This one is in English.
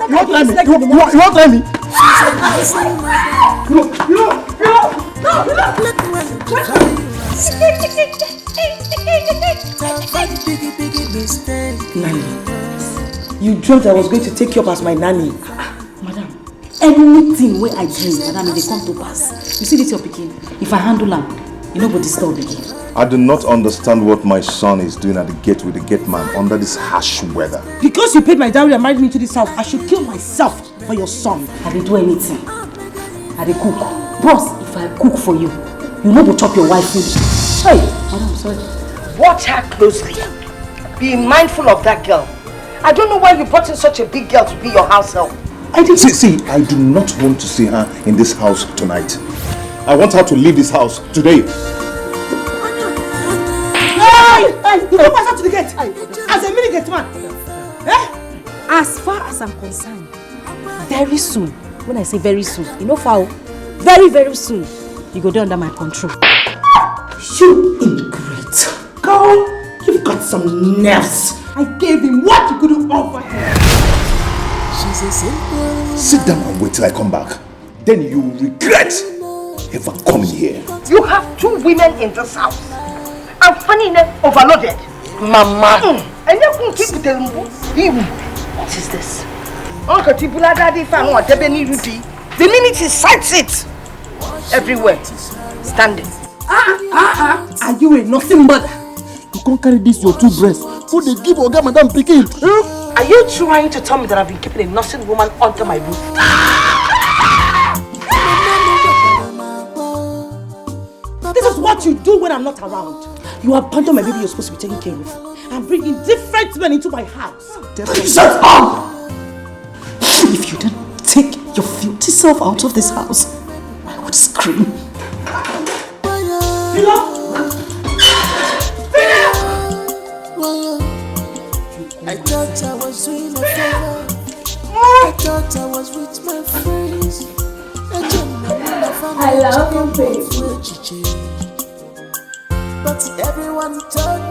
won't let me. You won't let me. Nanny, you dreamt I was going to take you up as my nanny. Madam, anything where I dream, madam, they come to pass. You see this your picking? If I handle them, you know what this stop again. I do not understand what my son is doing at the gate with the gate man under this harsh weather. Because you paid my dowry and married me to this house, I should kill myself for your son. I didn't do anything. I did cook. Bros, if I cook for you, you know to chop your wife food. Hey, madam, sorry. Watch her closely. Be mindful of that girl. I don't know why you brought in such a big girl to be your house help. I do not want to see her in this house tonight. I want her to leave this house today. Hey, you don't pass out to the gate. As a mini gate man. As far as I'm concerned, very soon, when I say very soon, you know foul, very, very soon, you go down under my control. You ingrate. Girl, you've got some nerves. I gave him what you couldn't offer him. Sit down and wait till I come back. Then you will regret ever coming here. You have 2 women in this house. I'm funny enough overloaded. Mama. And you can keep telling me. What is this? Uncle Tibula Daddy fan or Debeni Rudy. The minute he sights it everywhere. Standing. Are you a nothing mother? You can't carry this your 2 breasts. Who they give Oga Madam Pikin? Are you trying to tell me that I've been keeping a nursing woman under my roof? This is what you do when I'm not around. You abandon my baby you're supposed to be taking care of. I'm bringing different men into my house. Shut up! If you didn't take your filthy self out of this house, I would scream. I thought I was doing a favor. I thought I was with my friends. I love you, baby. But everyone told